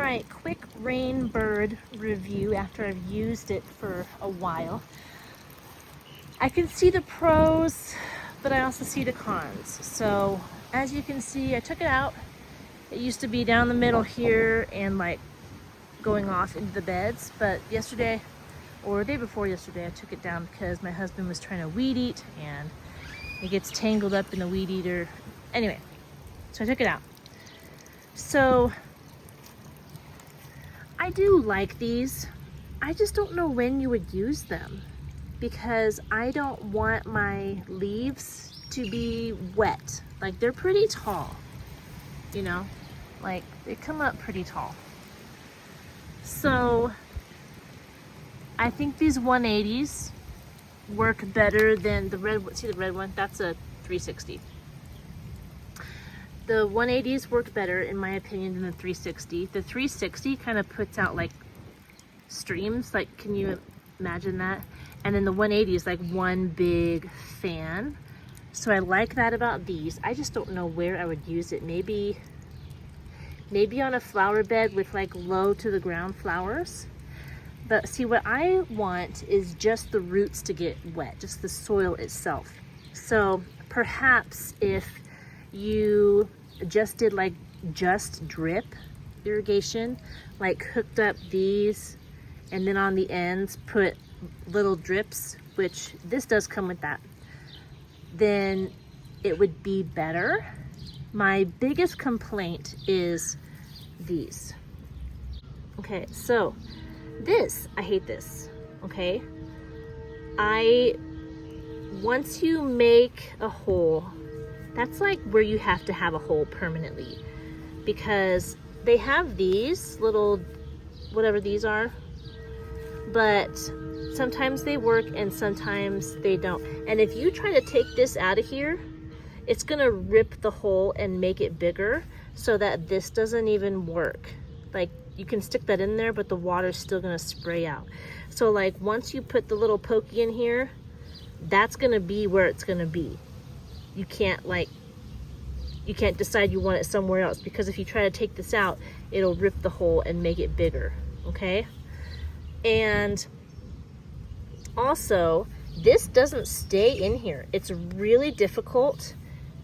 my quick Rainbird review after I've used it for a while. I can see the pros, but I also see the cons. So as you can see, I took it out. It used to be down the middle here and like going off into the beds, but yesterday or the day before yesterday I took it down because my husband was trying to weed eat and it gets tangled up in the weed eater. Anyway, so I took it out. So I do like these. I just don't know when you would use them because I don't want my leaves to be wet. Like they're pretty tall, you know, like they come up pretty tall. So I think these 180s work better than the red. See the red one? That's a 360. The 180s work better in my opinion than the 360. The 360 kind of puts out like streams, like can you imagine that? And then the 180 is like one big fan. So I like that about these. I just don't know where I would use it. Maybe on a flower bed with like low to the ground flowers. But see, what I want is just the roots to get wet, just the soil itself. So perhaps if you just did like just drip irrigation, like hooked up these and then on the ends put little drips, which this does come with that, then it would be better. My biggest complaint is these. Okay, so this, I hate this, okay? Once you make a hole, that's like where you have to have a hole permanently because they have these little, whatever these are, but sometimes they work and sometimes they don't. And if you try to take this out of here, it's gonna rip the hole and make it bigger so that this doesn't even work. Like you can stick that in there, but the water's still gonna spray out. So like once you put the little pokey in here, that's gonna be where it's gonna be. You can't decide you want it somewhere else because if you try to take this out, it'll rip the hole and make it bigger, okay? And also, this doesn't stay in here. It's really difficult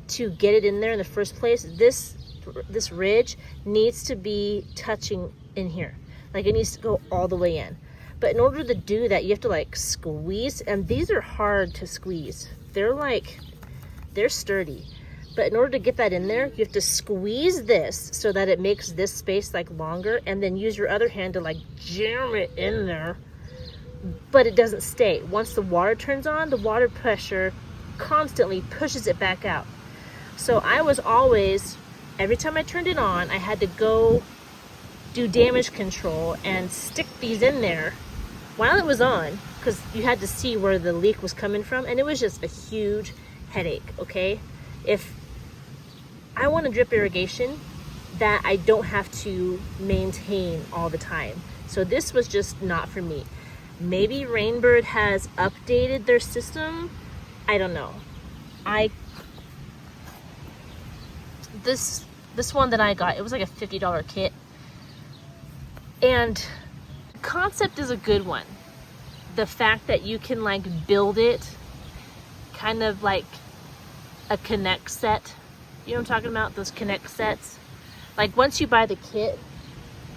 to get it in there in the first place. This ridge needs to be touching in here. Like it needs to go all the way in. But in order to do that, you have to like squeeze, and these are hard to squeeze. They're sturdy. But in order to get that in there, you have to squeeze this so that it makes this space like longer, and then use your other hand to like jam it in there. But it doesn't stay. Once the water turns on, the water pressure constantly pushes it back out. So I was always, every time I turned it on, I had to go do damage control and stick these in there while it was on, because you had to see where the leak was coming from, and it was just a huge headache, okay? If I want a drip irrigation that I don't have to maintain all the time. So this was just not for me. Maybe Rainbird has updated their system. I don't know. This one that I got, it was like a $50 kit. And the concept is a good one. The fact that you can like build it kind of like a Connect set. You know what I'm talking about? Those Connect sets. Like once you buy the kit,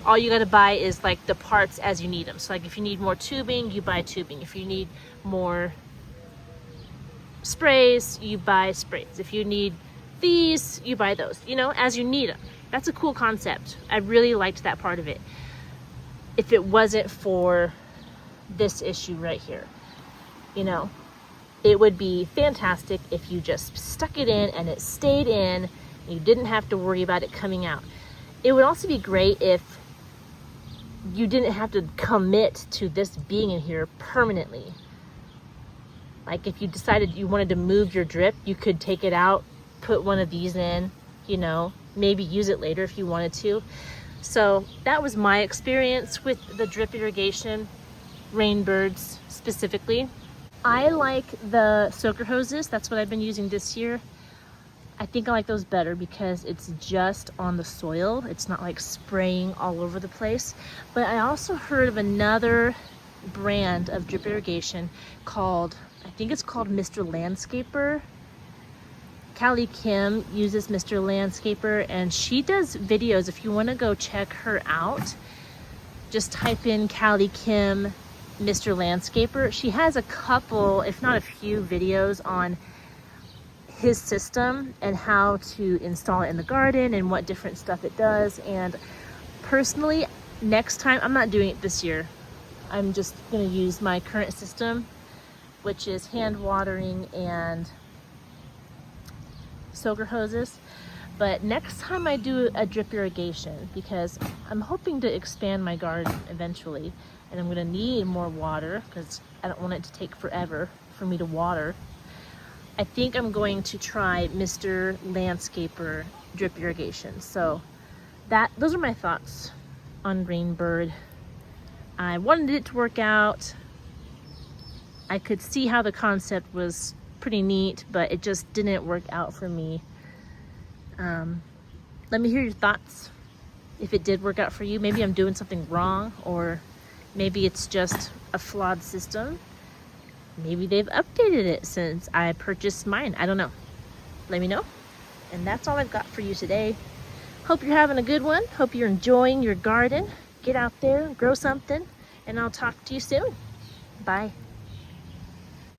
all you gotta buy is like the parts as you need them. So like if you need more tubing, you buy tubing. If you need more sprays, you buy sprays. If you need these, you buy those, you know, as you need them. That's a cool concept. I really liked that part of it. If it wasn't for this issue right here, you know, it would be fantastic if you just stuck it in and it stayed in and you didn't have to worry about it coming out. It would also be great if you didn't have to commit to this being in here permanently. Like if you decided you wanted to move your drip, you could take it out, put one of these in, you know, maybe use it later if you wanted to. So that was my experience with the drip irrigation, Rainbirds specifically. I like the soaker hoses. That's what I've been using this year. I think I like those better because it's just on the soil. It's not like spraying all over the place. But I also heard of another brand of drip irrigation called, I think it's called Mr. Landscaper. Callie Kim uses Mr. Landscaper, and she does videos. If you want to go check her out, just type in Callie Kim Mr. Landscaper. She has a couple, if not a few, videos on his system and how to install it in the garden and what different stuff it does. And personally, next time, I'm not doing it this year. I'm just gonna use my current system, which is hand watering and soaker hoses. But next time I do a drip irrigation, because I'm hoping to expand my garden eventually, and I'm gonna need more water because I don't want it to take forever for me to water. I think I'm going to try Mr. Landscaper drip irrigation. So those are my thoughts on Rainbird. I wanted it to work out. I could see how the concept was pretty neat, but it just didn't work out for me. Let me hear your thoughts. If it did work out for you, maybe I'm doing something wrong, or maybe it's just a flawed system. Maybe they've updated it since I purchased mine. I don't know. Let me know. And that's all I've got for you today. Hope you're having a good one. Hope you're enjoying your garden. Get out there, grow something, and I'll talk to you soon. Bye.